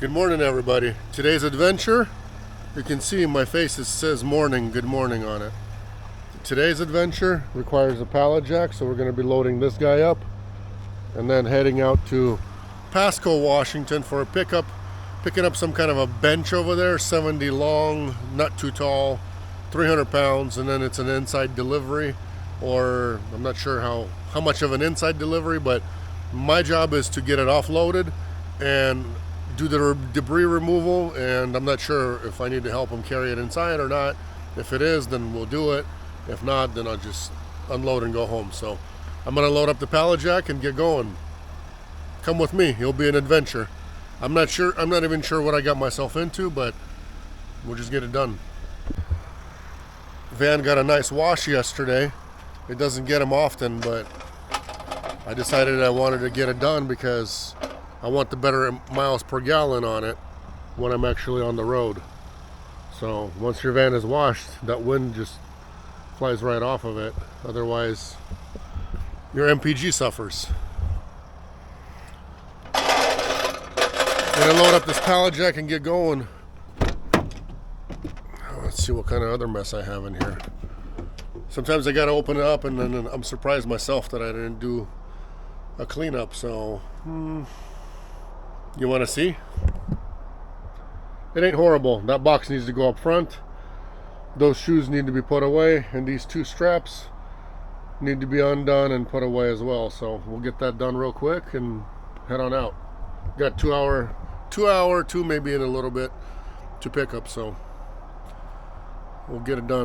Good morning, everybody. Today's adventure, you can see my face, it says morning, good morning on it. Today's adventure requires a pallet jack, so we're going to be loading this guy up and then heading out to Pasco, Washington for a pickup, picking up some kind of a bench over there, 70 long, not too tall, 300 pounds, and then it's an inside delivery, or I'm not sure how much of an inside delivery, but my job is to get it offloaded and do the debris removal, and I'm not sure if I need to help them carry it inside or not. If it is, then we'll do it. If not, then I'll just unload and go home. So I'm gonna load up the pallet jack and get going. Come with me, it'll be an adventure. I'm not even sure what I got myself into, but we'll just get it done. Van got a nice wash yesterday. It doesn't get them often, but I decided I wanted to get it done because I want the better miles per gallon on it when I'm actually on the road. So once your van is washed, that wind just flies right off of it. Otherwise, your MPG suffers. Gonna load up this pallet jack and get going. Let's see what kind of other mess I have in here. Sometimes I gotta open it up and then I'm surprised myself that I didn't do a cleanup. So you want to see? It ain't horrible. That box needs to go up front. Those shoes need to be put away, and these two straps need to be undone and put away as well. So we'll get that done real quick and head on out. Got two maybe in a little bit to pick up, so we'll get it done.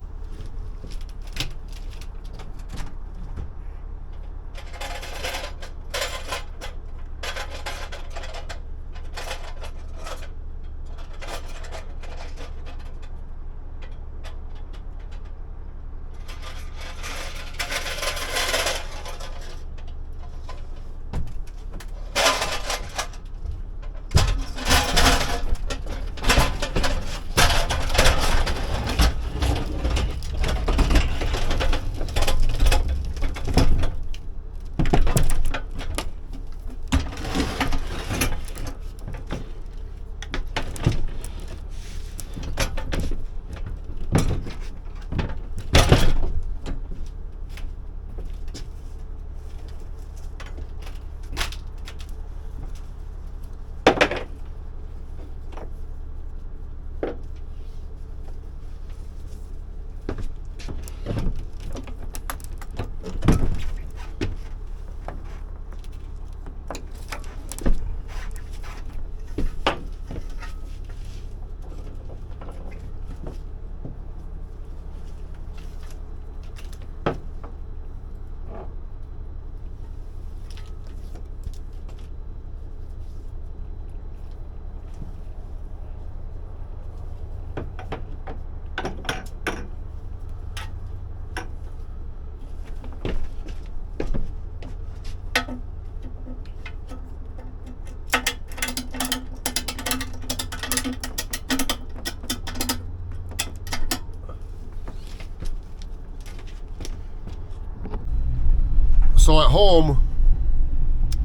So at home,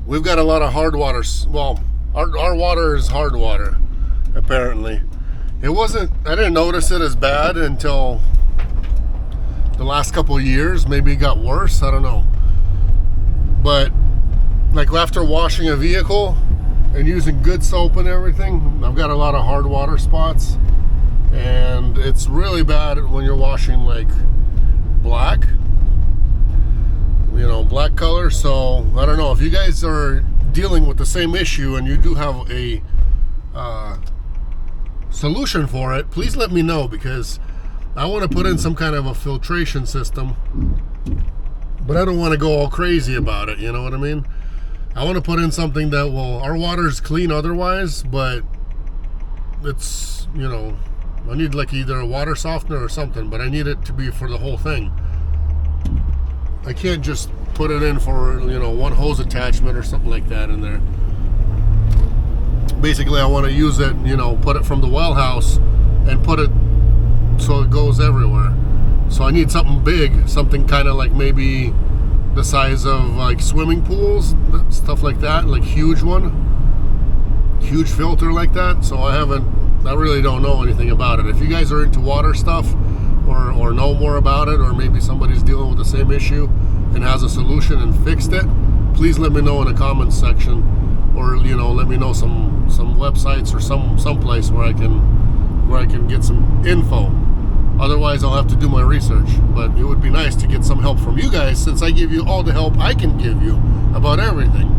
we've got a lot of hard water. Well, our water is hard water, apparently. I didn't notice it as bad until the last couple of years. Maybe it got worse, I don't know. But like after washing a vehicle and using good soap and everything, I've got a lot of hard water spots. And it's really bad when you're washing like black. Black color. So I don't know if you guys are dealing with the same issue and you do have a solution for it, please let me know, because I want to put in some kind of a filtration system, but I don't want to go all crazy about it, you know what I mean? I want to put in something that our water is clean otherwise, but it's, I need like either a water softener or something, but I need it to be for the whole thing. I can't just put it in for, one hose attachment or something like that in there. Basically, I want to use it, put it from the well house and put it so it goes everywhere. So I need something big, something kind of like maybe the size of like swimming pools, stuff like that, like huge one. huge filter like that, so I really don't know anything about it. If you guys are into water stuff or know more about it, or maybe somebody's dealing with the same issue and has a solution and fixed it, please let me know in the comments section, or let me know some websites or some place where I can get some info. Otherwise, I'll have to do my research. But it would be nice to get some help from you guys, since I give you all the help I can give you about everything.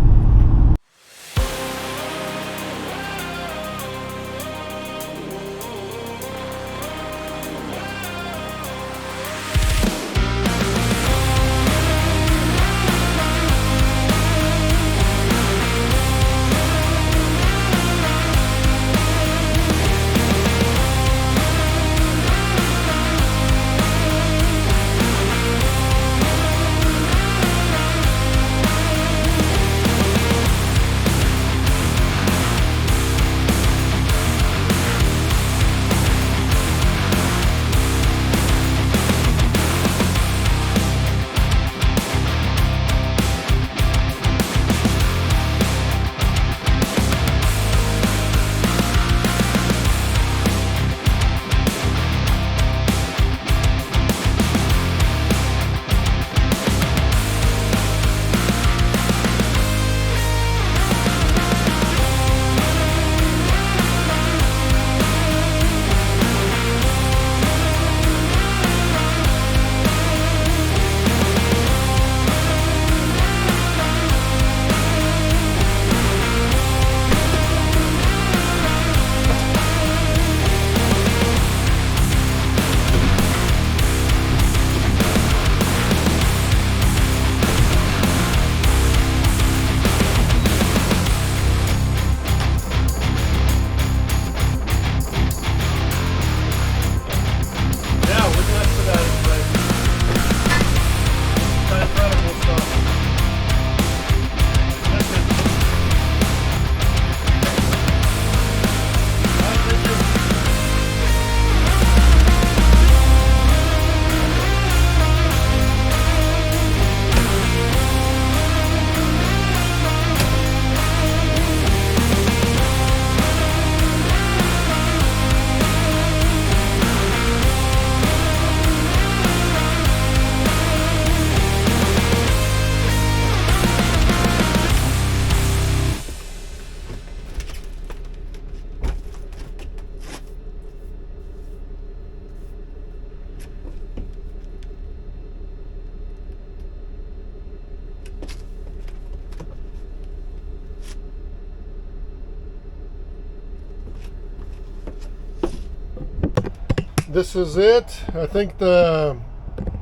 This is it. I think the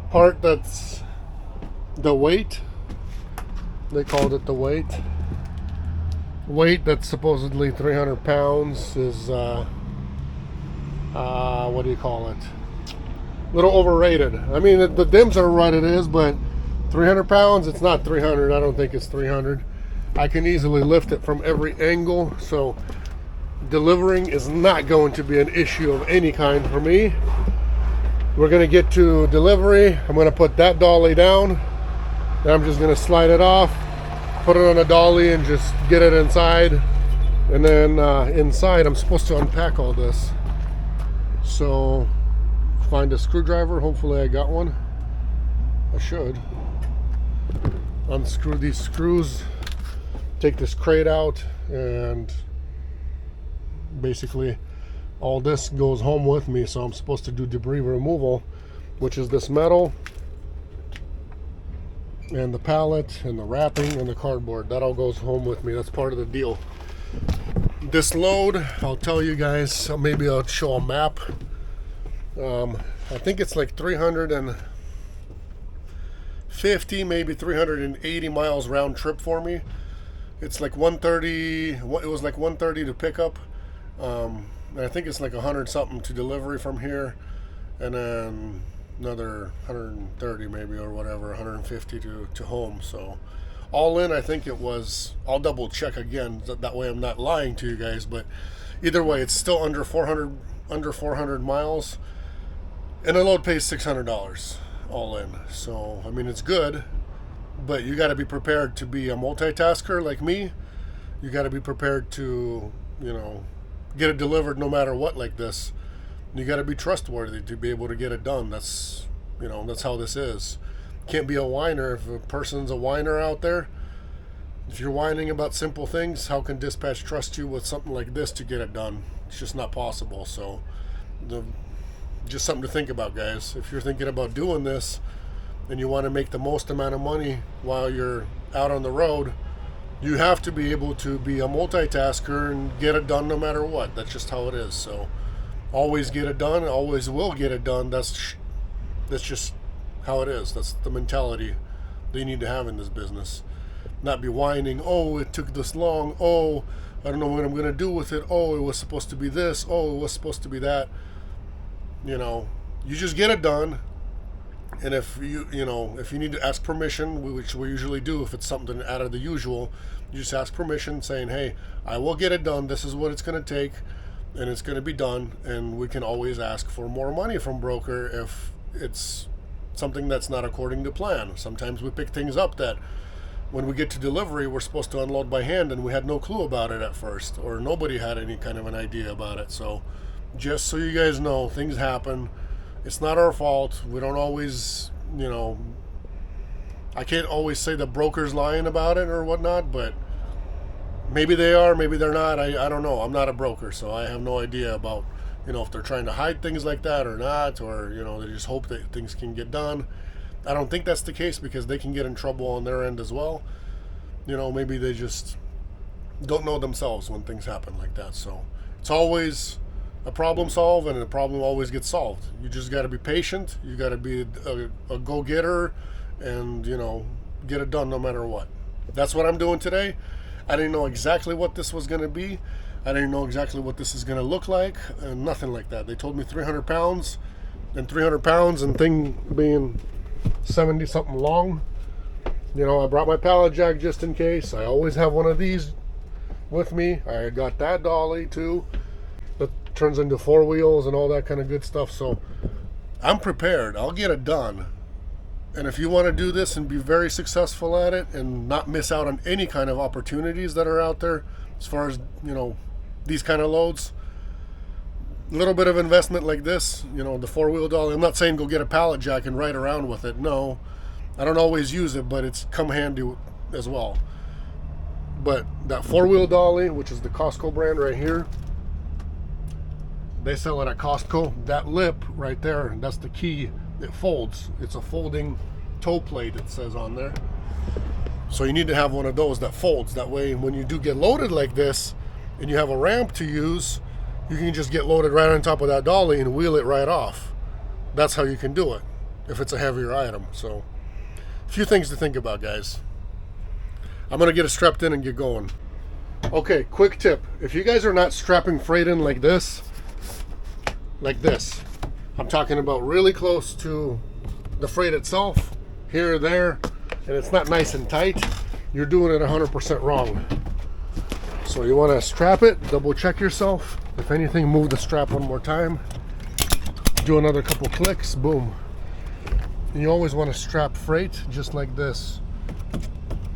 part that's the weight, they called it the weight that's supposedly 300 pounds is what do you call it, a little overrated. I mean, the dims are what it is, but 300 pounds, it's not 300. I don't think it's 300. I can easily lift it from every angle, so delivering is not going to be an issue of any kind for me. We're going to get to delivery. I'm going to put that dolly down, and I'm just going to slide it off, put it on a dolly, and just get it inside. And then inside I'm supposed to unpack all this, so find a screwdriver. Hopefully I got one. I should. Unscrew these screws, take this crate out, and basically all this goes home with me. So I'm supposed to do debris removal, which is this metal and the pallet and the wrapping and the cardboard. That all goes home with me. That's part of the deal. This load, I'll tell you guys, maybe I'll show a map. I think it's like 350, maybe 380 miles round trip for me. It's like 130. It was like 130 to pick up. And I think it's like 100 something to delivery from here, and then another 130 maybe, or whatever, 150 to home. So all in, I think it was, I'll double check again, that way I'm not lying to you guys, but either way it's still under 400 miles, and the load pays $600 all in. So I mean, it's good, but you got to be prepared to be a multitasker like me. You got to be prepared to get it delivered no matter what like this. You got to be trustworthy to be able to get it done. That's how this is. Can't be a whiner. If a person's a whiner out there, if you're whining about simple things, how can dispatch trust you with something like this to get it done? It's just not possible. So just something to think about, guys. If you're thinking about doing this and you want to make the most amount of money while you're out on the road, you have to be able to be a multitasker and get it done no matter what. That's just how it is. So always get it done, always will get it done. That's just how it is. That's the mentality that you need to have in this business. Not be whining, oh, it took this long, oh, I don't know what I'm going to do with it, oh, it was supposed to be this, oh, it was supposed to be that. You just get it done. And if you need to ask permission, which we usually do if it's something out of the usual, you just ask permission saying, hey, I will get it done, this is what it's going to take, and it's going to be done. And we can always ask for more money from broker if it's something that's not according to plan. Sometimes we pick things up that when we get to delivery, we're supposed to unload by hand and we had no clue about it at first, or nobody had any kind of an idea about it. So just so you guys know, things happen. It's not our fault. We don't always, I can't always say the broker's lying about it or whatnot, but maybe they are, maybe they're not. I don't know. I'm not a broker, so I have no idea about, if they're trying to hide things like that or not, or, they just hope that things can get done. I don't think that's the case because they can get in trouble on their end as well. Maybe they just don't know themselves when things happen like that. So it's always a problem solved, and the problem always gets solved. You just got to be patient. You got to be a go-getter and, get it done no matter what. That's what I'm doing today. I didn't know exactly what this was going to be. I didn't know exactly what this is going to look like, and nothing like that. They told me 300 pounds, and 300 pounds and thing being 70 something long. I brought my pallet jack just in case. I always have one of these with me. I got that dolly too that turns into 4 wheels and all that kind of good stuff. So I'm prepared. I'll get it done. And if you want to do this and be very successful at it and not miss out on any kind of opportunities that are out there as far as these kind of loads, a little bit of investment like this, the 4-wheel dolly. I'm not saying go get a pallet jack and ride around with it. No, I don't always use it, but it's come handy as well. But that 4-wheel dolly, which is the Costco brand right here, they sell it at Costco. That lip right there, that's the key. It folds. It's a folding toe plate, it says on there. So you need to have one of those that folds. That way when you do get loaded like this and you have a ramp to use, you can just get loaded right on top of that dolly and wheel it right off. That's how you can do it if it's a heavier item. So a few things to think about, guys. I'm gonna get it strapped in and get going. Okay, quick tip. If you guys are not strapping freight in like this, I'm talking about really close to the freight itself, here or there, and it's not nice and tight, you're doing it 100% wrong. So you want to strap it, double check yourself. If anything, move the strap one more time. Do another couple clicks, boom. And you always want to strap freight just like this,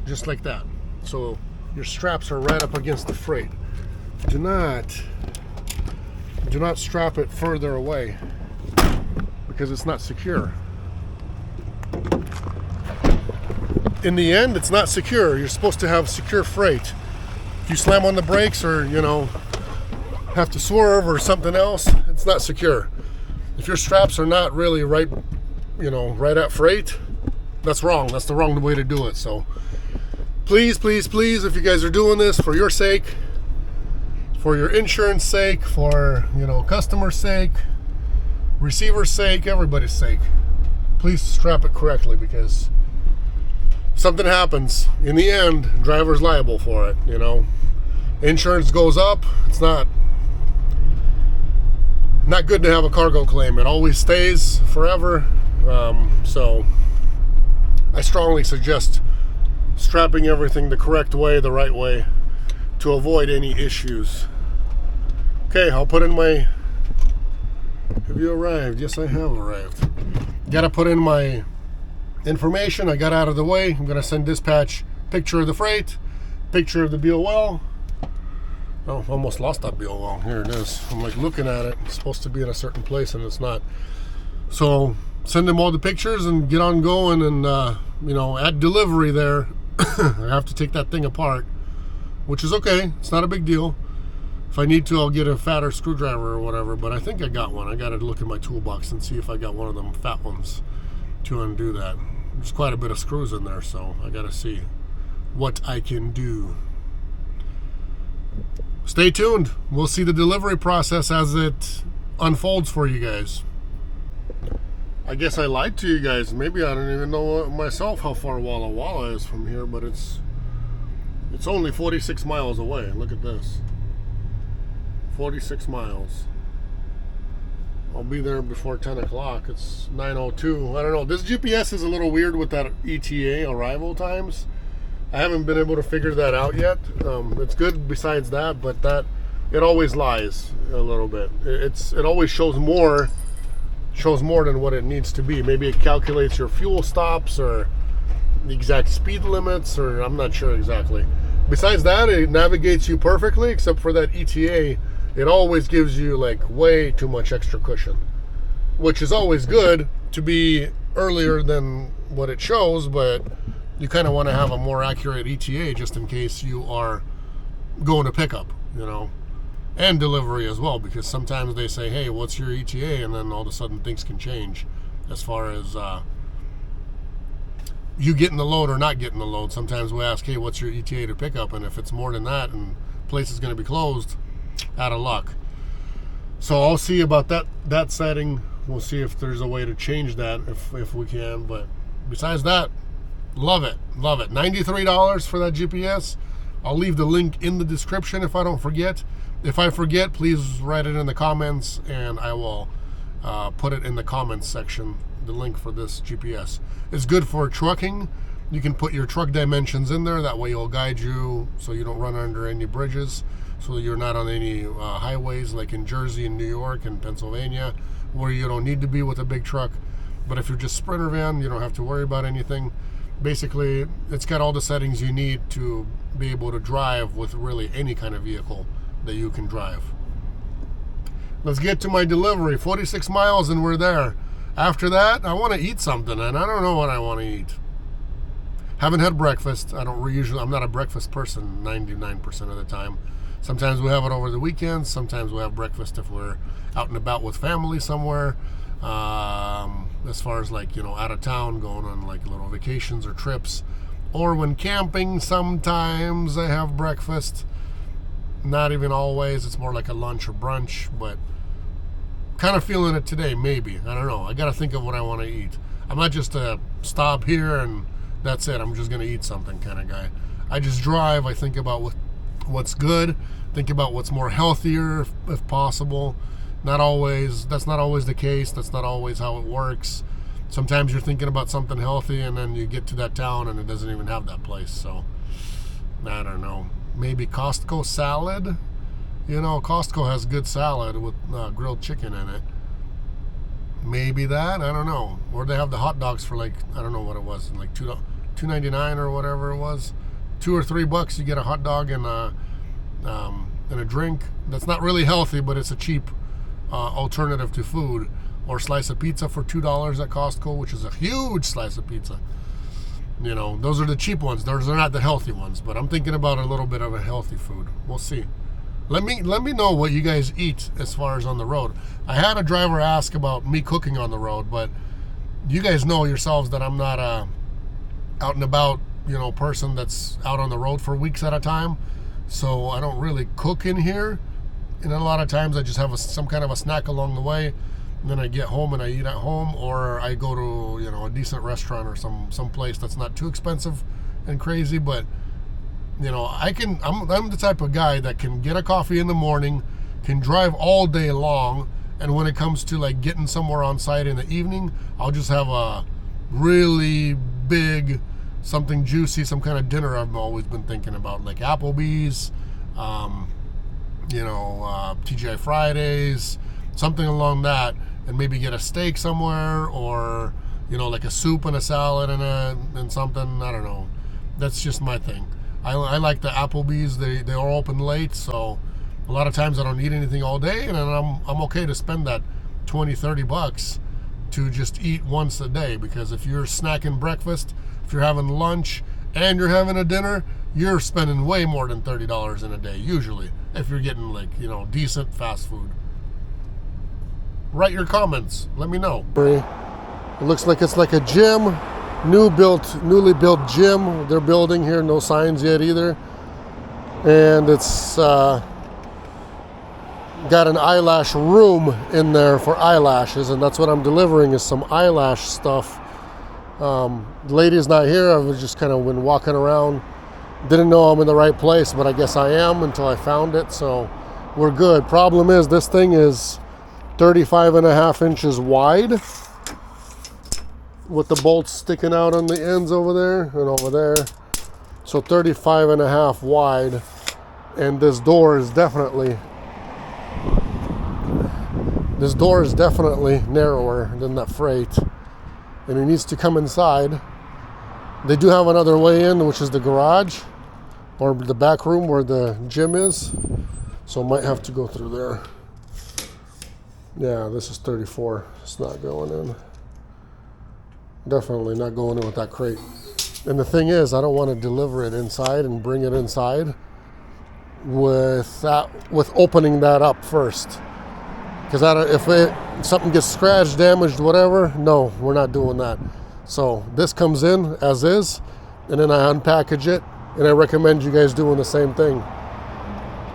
just like that. So your straps are right up against the freight. Do not strap it further away because it's not secure. In the end, it's not secure. You're supposed to have secure freight. If you slam on the brakes or, have to swerve or something else, it's not secure. If your straps are not really right, right at freight, that's wrong. That's the wrong way to do it. So please, please, please, if you guys are doing this for your sake, for your insurance sake, for, customer's sake, receiver's sake, everybody's sake, please strap it correctly, because if something happens, in the end, driver's liable for it, Insurance goes up. It's not good to have a cargo claim. It always stays forever. So I strongly suggest strapping everything the correct way, the right way, to avoid any issues. Okay, I'll put in my... Have you arrived? Yes, I have arrived. Gotta put in my information. I got out of the way. I'm gonna send dispatch picture of the freight, picture of the BOL, Oh, almost lost that BOL. Here it is. I'm like looking at it. It's supposed to be in a certain place and it's not. So send them all the pictures and get on going. And, at delivery there, I have to take that thing apart, which is okay. It's not a big deal. If I need to, I'll get a fatter screwdriver or whatever. But I think I got one. I got to look in my toolbox and see if I got one of them fat ones to undo that. There's quite a bit of screws in there, so I got to see what I can do. Stay tuned. We'll see the delivery process as it unfolds for you guys. I guess I lied to you guys. Maybe I don't even know myself how far Walla Walla is from here, but it's only 46 miles away. Look at this. 46 miles. I'll be there before 10 o'clock. It's 9:02. I don't know. This GPS is a little weird with that ETA arrival times. I haven't been able to figure that out yet. It's good besides that, but it always lies a little bit. It always shows more than what it needs to be. Maybe it calculates your fuel stops or the exact speed limits, or I'm not sure exactly. Besides that, it navigates you perfectly, except for that ETA. It always gives you like way too much extra cushion, which is always good to be earlier than what it shows, but you kind of want to have a more accurate ETA just in case you are going to pickup, and delivery as well, because sometimes they say, hey, what's your ETA? And then all of a sudden things can change as far as you getting the load or not getting the load. Sometimes we ask, hey, what's your ETA to pickup? And if it's more than that and place is going to be closed, out of luck. So I'll see about that setting. We'll see if there's a way to change that if we can. But besides that, love it. $93 for that GPS. I'll leave the link in the description if I don't forget. If I forget, please write it in the comments and I will put it in the comments section, the link for this GPS. It's good for trucking. You can put your truck dimensions in there. That way it'll guide you so you don't run under any bridges, so you're not on any highways like in Jersey and New York and Pennsylvania where you don't need to be with a big truck. But if you're just Sprinter van, you don't have to worry about anything. Basically, it's got all the settings you need to be able to drive with really any kind of vehicle that you can drive. Let's get to my delivery. 46 miles and we're there. After that, I want to eat something, and I don't know what I want to eat. Haven't had breakfast. I'm not a breakfast person 99% of the time. Sometimes we have it over the weekends. Sometimes we have breakfast if we're out and about with family somewhere. As far as out of town, going on like little vacations or trips. Or when camping, sometimes I have breakfast. Not even always. It's more like a lunch or brunch, but kind of feeling it today, maybe. I don't know. I got to think of what I want to eat. I'm not just a stop here and that's it. I'm just going to eat something kind of guy. I just drive. I think about what's good. Think about what's more healthier if possible. That's not always the case. That's not always how it works. Sometimes you're thinking about something healthy and then you get to that town and it doesn't even have that place. So, I don't know. Maybe Costco salad. Costco has good salad with grilled chicken in it. Maybe that. I don't know. Or they have the hot dogs for I don't know what it was, like $2.99 or whatever it was. $2 or $3 you get a hot dog and a drink. That's not really healthy, but it's a cheap alternative to food. Or slice of pizza for $2 at Costco, which is a huge slice of pizza. Those are the cheap ones. Those are not the healthy ones, but I'm thinking about a little bit of a healthy food. We'll see. Let me know what you guys eat as far as on the road. I had a driver ask about me cooking on the road, but you guys know yourselves that I'm not a out and about, person that's out on the road for weeks at a time. So I don't really cook in here. And a lot of times I just have some kind of a snack along the way. And then I get home and I eat at home, or I go to, a decent restaurant or some place that's not too expensive and crazy, but I'm the type of guy that can get a coffee in the morning, can drive all day long, and when it comes to getting somewhere on site in the evening, I'll just have a really big, something juicy, some kind of dinner I've always been thinking about, like Applebee's, TGI Fridays, something along that, and maybe get a steak somewhere, or like a soup and a salad and something. I don't know. That's just my thing. I like the Applebee's. They are open late, so A lot of times I don't eat anything all day, and I'm okay to spend that 20-30 bucks to just eat once a day, because if you're snacking breakfast, if you're having lunch, and you're having a dinner, you're spending way more than $30 in a day, usually, if you're getting, like, you know, decent fast food. Write your comments. Let me know. It looks like it's like a gym, newly built gym they're building here. No signs yet either. And it's got an eyelash room in there for eyelashes, and that's what I'm delivering, is some eyelash stuff. The lady's not here. I've just kind of been walking around. Didn't know I'm in the right place, but I guess I am until I found it, so we're good. Problem is, this thing is 35.5 inches wide, with the bolts sticking out on the ends over there and over there. So 35.5 wide, and this door is definitely narrower than that freight, and it needs to come inside. They do have another way in, which is the garage or the back room where the gym is, so might have to go through there. Yeah, this is 34. It's not going in. Definitely not going in with that crate. And the thing is, I don't want to deliver it inside and bring it inside with opening that up first. Because if something gets scratched, damaged, whatever, no, we're not doing that. So this comes in as is, and then I unpackage it, and I recommend you guys doing the same thing.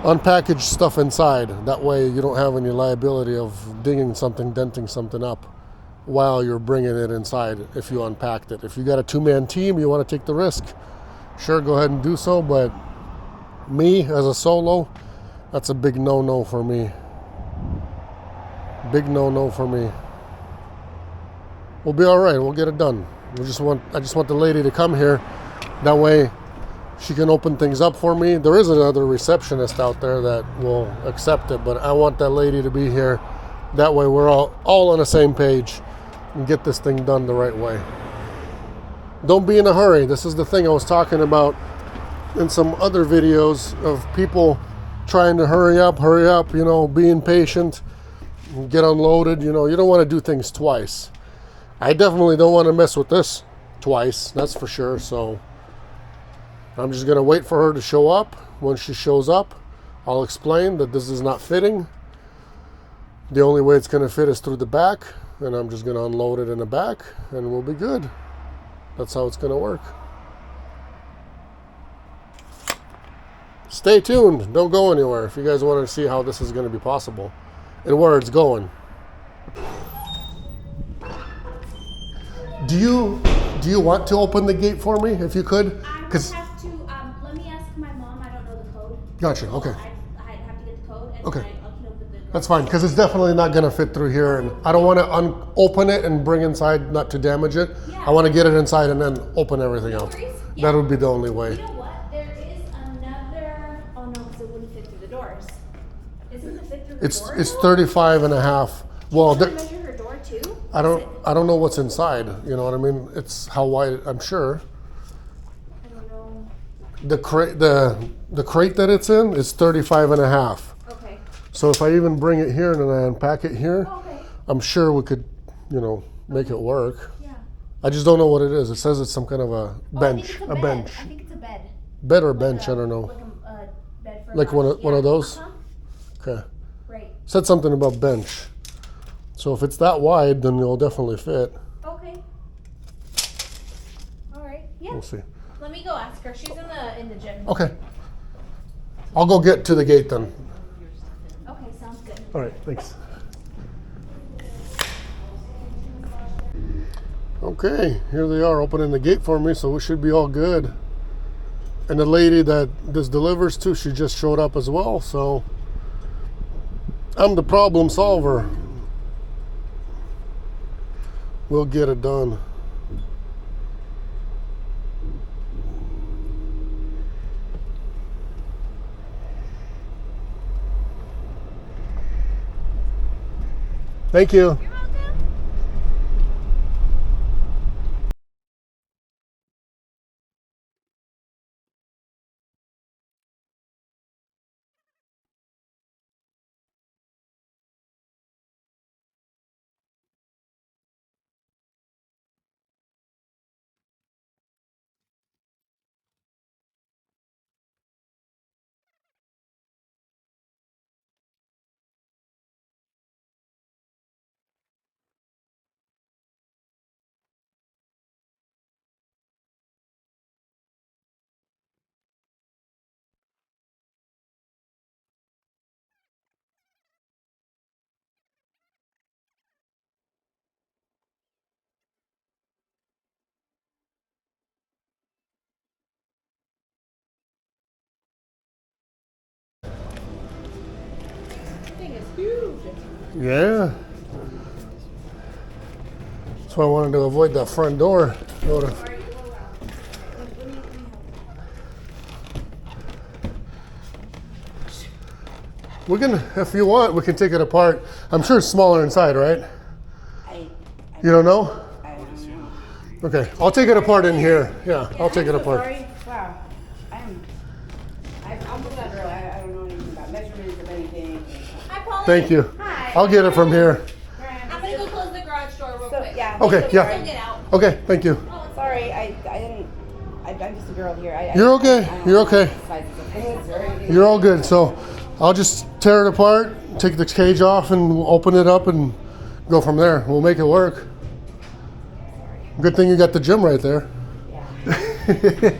Unpackage stuff inside. That way you don't have any liability of denting something up while you're bringing it inside if you unpacked it. If you got a two-man team, you want to take the risk, sure, go ahead and do so, but me as a solo, that's a big no-no for me. Big no-no for me. We'll be all right. We'll get it done. I just want the lady to come here. That way she can open things up for me. There is another receptionist out there that will accept it, but I want that lady to be here. That way we're all on the same page and get this thing done the right way. Don't be in a hurry. This is the thing I was talking about in some other videos of people trying to hurry up, you know, being patient, get unloaded. You know, you don't want to do things twice. I definitely don't want to mess with this twice, that's for sure. So I'm just going to wait for her to show up. When she shows up, I'll explain that this is not fitting. The only way it's going to fit is through the back, and I'm just going to unload it in the back, and we'll be good. That's how it's going to work. Stay tuned. Don't go anywhere if you guys want to see how this is going to be possible and where it's going. Do you want to open the gate for me, if you could? Because have to, let me ask my mom. I don't know the code. Gotcha, okay. I have to get the code, and Okay. then I can open the door. That's fine, because it's definitely not going to fit through here, and I don't want to open it and bring inside, not to damage it. Yeah. I want to get it inside and then open everything out. worries. Yeah. That would be the only way. You know what? There is another. Oh no, because it wouldn't fit through the doors. Isn't it fit through the It's door? 35.5. Well, Can you measure her door too? I don't know what's inside. You know what I mean? It's how wide, I'm sure. I don't know. The crate that it's in is 35.5. Okay. So if I even bring it here and then I unpack it here, Okay. I'm sure we could, you know, make it work. Yeah. I just don't know what it is. It says it's some kind of a bench, Oh, I think it's a bench, I think it's a bed. bed or bench. I don't know. Like a bed for. Like one of those? Uh-huh. Okay. Right. Said something about bench. So if it's that wide, then it'll definitely fit. Okay. All right. Yeah. We'll see. Let me go ask her. She's in the gym. Okay. I'll go get to the gate then. Okay. Sounds good. All right. Thanks. Okay, here they are opening the gate for me, so we should be all good. And the lady that this delivers to, she just showed up as well, so I'm the problem solver. We'll get it done. Thank you. is huge. Yeah. That's why I wanted to avoid that front door. Go to- We can, if you want, we can take it apart. I'm sure it's smaller inside, right? You don't know? I don't know. Okay, I'll take it apart in here. Yeah, I'll take it I'm so apart. sorry. Wow. I'm with that girl. I don't know anything about measurements of anything. Hi, Pauline. Thank you. Hi. I'll get it from here. I'm gonna go close the garage door real So, quick. yeah. Okay, Don't yeah. get out. Okay, thank you. Sorry, I'm just a girl here. You're okay. I don't You're know okay. the sizes of things or anything. You're all good. So I'll just tear it apart, take the cage off, and we'll open it up and go from there. We'll make it work. Good thing you got the gym right there. Yeah.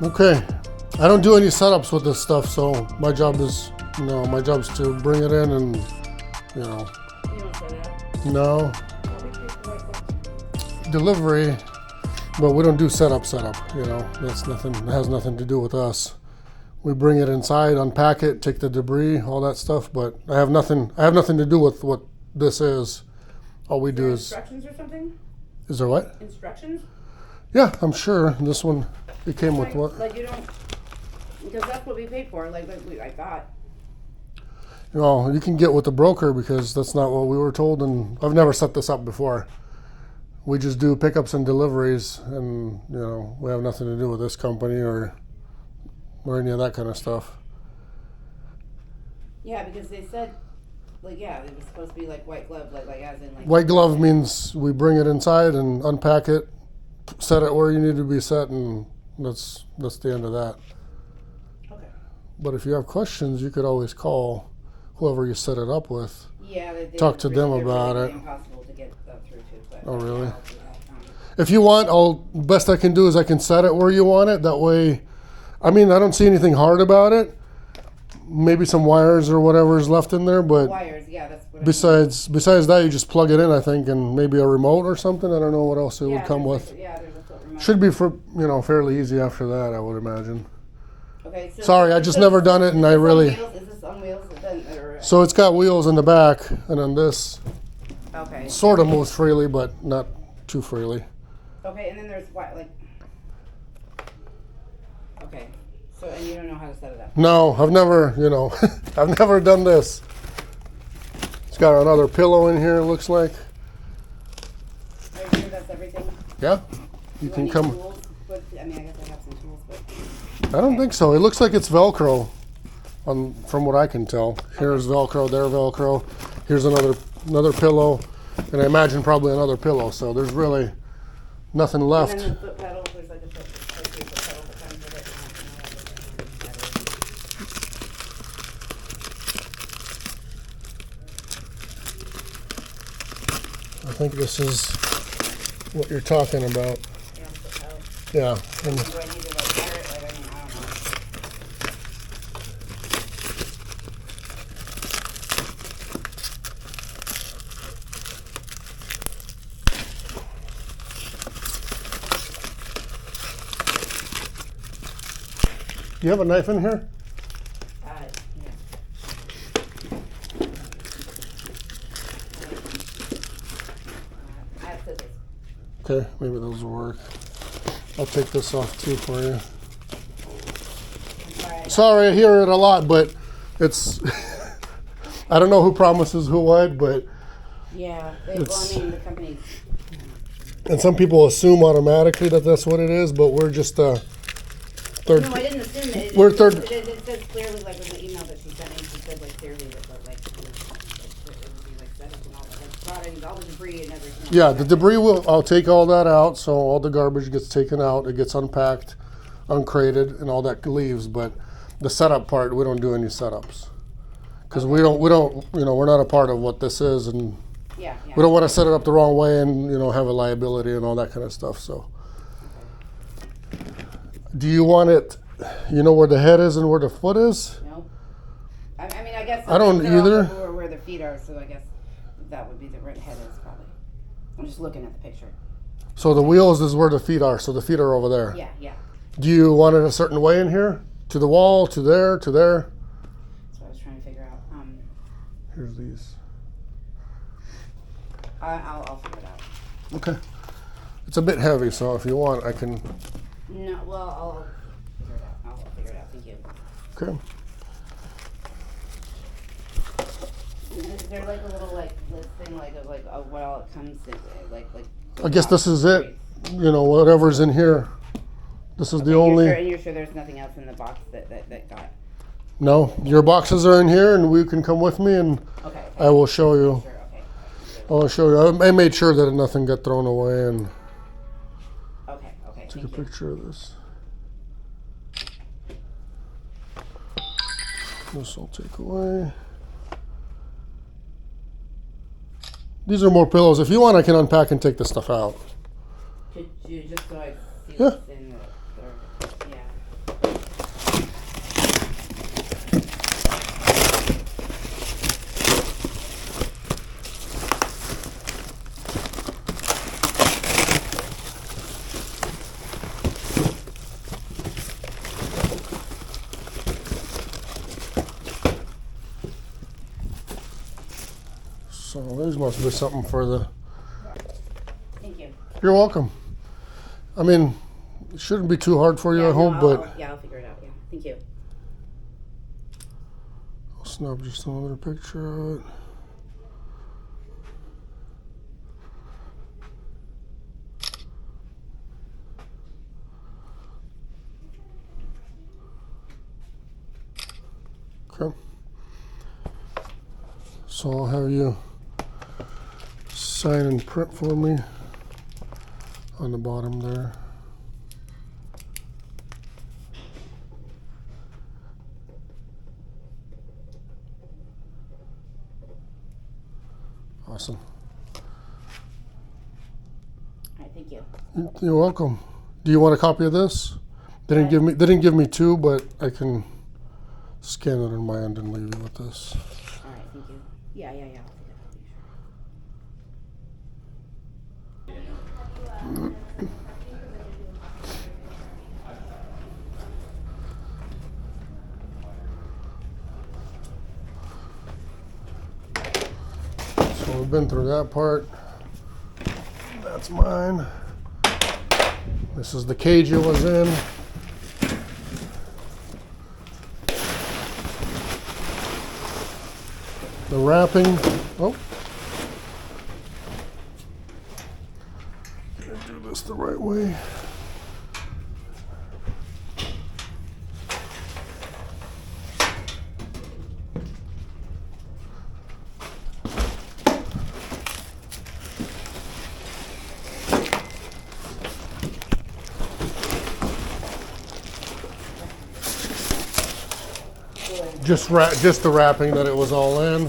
Okay. I don't do any setups with this stuff, so my job is, my job's to bring it in and, You don't say that. no, delivery, but we don't do setup, that's nothing, that has nothing to do with us. We bring it inside, unpack it, take the debris, all that stuff, but I have nothing to do with what this is. All we do is, Instructions or something? is there what? Instructions? Yeah, I'm sure this one, it came with what? Like you don't, because that's what we paid for. I thought. You can get with the broker because that's not what we were told, and I've never set this up before. We just do pickups and deliveries, and we have nothing to do with this company or any of that kind of stuff. Yeah, because they said, it was supposed to be like white glove, like as in like. White glove means we bring it inside and unpack it, set it where you need to be set, and that's the end of that. Okay. But if you have questions, you could always call whoever you set it up with. Yeah, they Talk to them they're about really it. Impossible to get that through to. But Oh, really? I'll do that. If you want, best I can do is I can set it where you want it. That way, I don't see anything hard about it. Maybe some wires or whatever is left in there, but Wires, yeah, that's what. besides that, you just plug it in, I think, and maybe a remote or something. I don't know what else it would come with. There's a foot remote. Should be fairly easy after that, I would imagine. Okay. So, Sorry, I just never done it, and I really. Is this on wheels? So it's got wheels in the back, and then this Okay. sort of moves freely, but not too freely. Okay, and then there's what, like. Okay, So, and you don't know how to set it up? No, I've never, I've never done this. It's got another pillow in here, it looks like. Are you sure that's everything? Yeah, you Do I can need come. tools? But, I mean, I guess I have some tools, but. I don't think so. It looks like it's Velcro, from what I can tell. Here's Velcro, there Velcro. Here's another pillow, and I imagine probably another pillow. So there's really nothing And left. then the foot pedal, there's like a foot pedal that comes with it. I think this is what you're talking about. Yeah, foot pedal. Yeah. And Do I need to like wire it? Like, I mean, I don't know. do you have a knife in here? Yeah. I have scissors. Okay, maybe those will work. I'll take this off too for you. Sorry. Sorry, I hear it a lot, but it's. I don't know who promises who what, but Yeah, It's- I mean, the company's. and some people assume automatically that that's what it is, but we're just third. No, I didn't assume it. We're third- It says clearly, like, in the email that she sent me, she said, like, clearly that, like, it would be, like, set up and all that, like, brought in all the debris and everything. Yeah, the debris will. I'll take all that out, so all the garbage gets taken out. It gets unpacked, uncrated, and all that leaves. But the setup part, we don't do any setups because we don't. We're not a part of what this is, and Yeah, yeah. we don't want to set it up the wrong way and have a liability and all that kind of stuff. So, do you want it? You know where the head is and where the foot is? No. I mean, I guess. I don't they're all either. Where the feet are, so I guess that would be the right head is probably. I'm just looking at the picture. So the wheels is where the feet are. So the feet are over there. Yeah, yeah. Do you want it a certain way in here? To the wall? To there? To there? That's what I was trying to figure out. Here's these. I'll figure it out. Okay. It's a bit heavy, so if you want, I can. No, well, I'll figure it out. I'll figure it out. Thank you. Okay. Is there like a little like list thing like of what all it comes in like? I guess this is it. Whatever's in here. This is the only. And you're sure there's nothing else in the box that got. No, your boxes are in here, and we can come with me, and Okay. I will show you. Sure. Okay. I'll show you. I made sure that nothing got thrown away, and Okay. Okay. take a Thank you. picture of this. This will take away. These are more pillows. If you want, I can unpack and take the stuff out. Could you just so I see Yeah. what's in the yeah. So these must be something for the. Thank you. You're welcome. I mean, it shouldn't be too hard for you, I hope, but I'll figure it out. Yeah. Thank you. I'll snap just another picture of it. Okay. So I'll have you sign and print for me on the bottom there. Awesome. All right. Thank you. You're welcome. Do you want a copy of this? They didn't give me two, but I can scan it on my end and leave you with this. All right. Thank you. Yeah. I'll figure it out. So we've been through that part. That's mine. This is the cage it was in. the wrapping. Oh. Can I do this the right way? Just the wrapping that it was all in.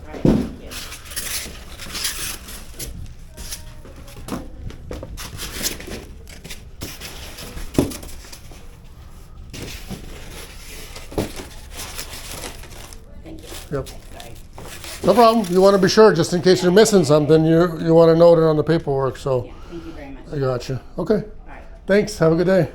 Alright, thank you. Thank you. Yep. Sorry. No problem. You want to be sure, just in case you're missing something, you want to note it on the paperwork. So Yeah, thank you very much. I got you. Okay. Alright. Thanks. Have a good day.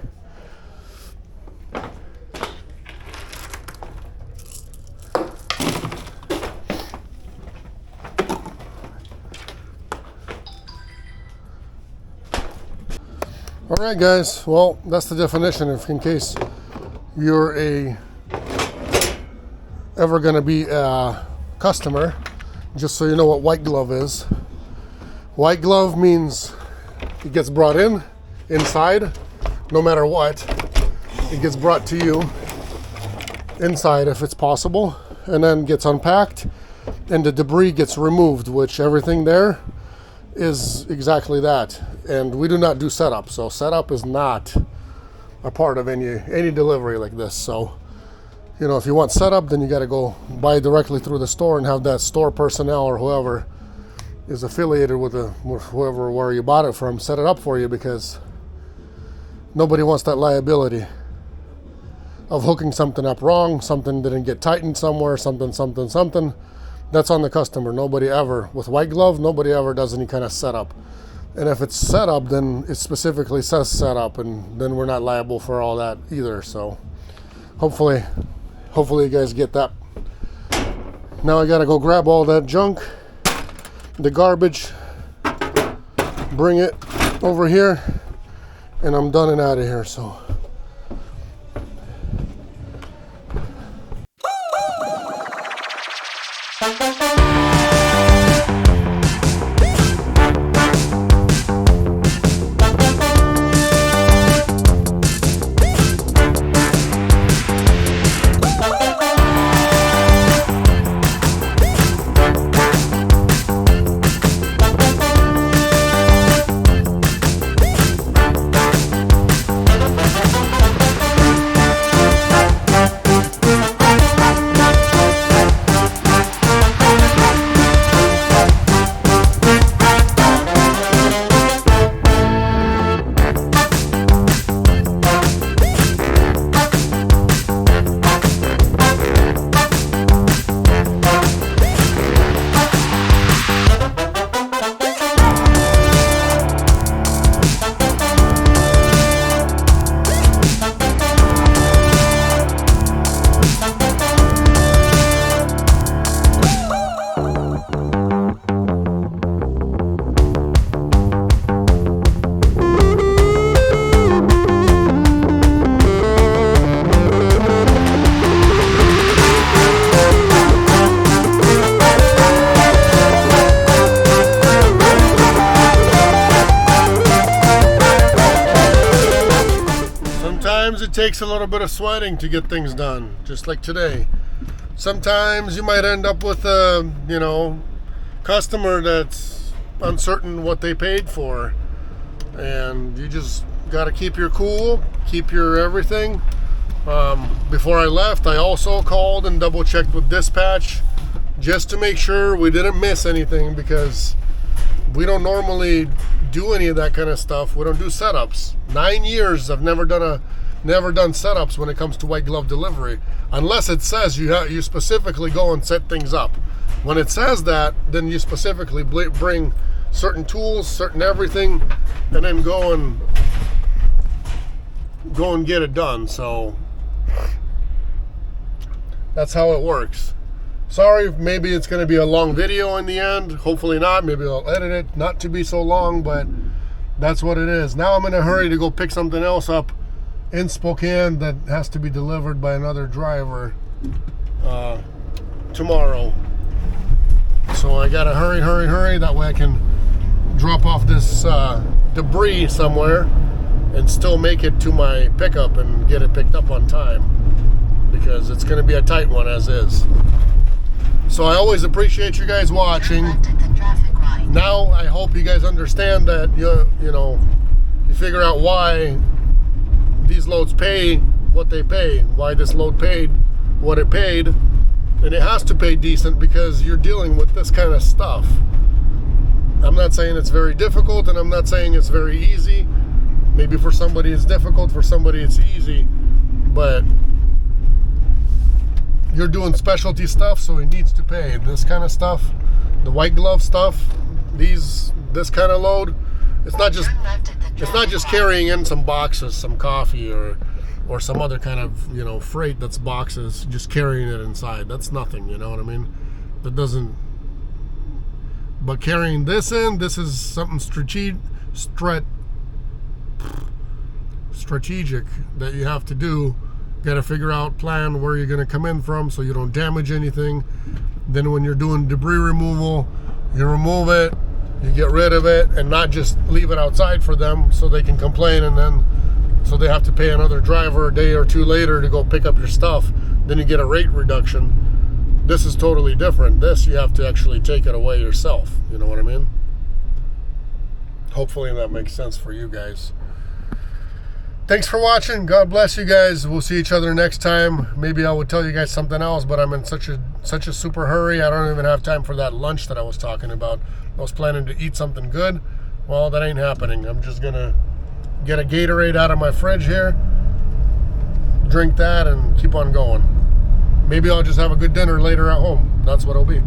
All right, guys. Well, that's the definition. If in case you're ever going to be a customer, just so you know what white glove is. White glove means it gets brought inside, no matter what. It gets brought to you inside if it's possible, and then gets unpacked, and the debris gets removed, which everything there is exactly that. And we do not do setup, so setup is not a part of any delivery like this. So, you know, if you want setup, then you got to go buy directly through the store and have that store personnel or whoever is affiliated with whoever where you bought it from set it up for you, because nobody wants that liability of hooking something up wrong, something didn't get tightened somewhere, something. That's on the customer. Nobody ever, with white glove, nobody ever does any kind of setup. And if it's set up, then it specifically says set up, and then we're not liable for all that either. So hopefully you guys get that. Now I gotta go grab all that junk, the garbage, bring it over here, and I'm done and out of here. So sometimes it takes a little bit of sweating to get things done, just like today. Sometimes you might end up with a, customer that's uncertain what they paid for, and you just got to keep your cool, keep your everything. Before I left, I also called and double checked with dispatch just to make sure we didn't miss anything, because we don't normally do any of that kind of stuff. We don't do setups. 9 years I've never done setups when it comes to white glove delivery, unless it says you specifically go and set things up. When it says that, then you specifically bring certain tools, certain everything, and then go and get it done. So that's how it works. Sorry, maybe it's going to be a long video in the end. Hopefully not. Maybe I'll edit it not to be so long, but that's what it is. Now I'm in a hurry to go pick something else up in Spokane that has to be delivered by another driver. tomorrow. So I gotta hurry. That way I can drop off this debris somewhere and still make it to my pickup and get it picked up on time, because it's gonna be a tight one as is. So I always appreciate you guys watching. Now I hope you guys understand that you know, you figure out why these loads pay what they pay, why this load paid what it paid, and it has to pay decent because you're dealing with this kind of stuff. I'm not saying it's very difficult, and I'm not saying it's very easy. Maybe for somebody it's difficult, for somebody it's easy, but you're doing specialty stuff, so it needs to pay. This kind of stuff, the white glove stuff, this kind of load, it's not just carrying in some boxes, some coffee or some other kind of, you know, freight that's boxes, just carrying it inside. That's nothing, you know what I mean? That doesn't. But carrying this in, this is something strategic that you have to do. Got to figure out, plan where you're going to come in from so you don't damage anything. Then when you're doing debris removal, you remove it, you get rid of it, and not just leave it outside for them so they can complain, and then so they have to pay another driver a day or two later to go pick up your stuff. Then you get a rate reduction. This is totally different. This, you have to actually take it away yourself. You know what I mean? Hopefully that makes sense for you guys. Thanks for watching. God bless you guys. We'll see each other next time. Maybe I will tell you guys something else, but I'm in such a super hurry. I don't even have time for that lunch that I was talking about. I was planning to eat something good. Well, that ain't happening. I'm just gonna get a Gatorade out of my fridge here, drink that, and keep on going. Maybe I'll just have a good dinner later at home. That's what it'll be.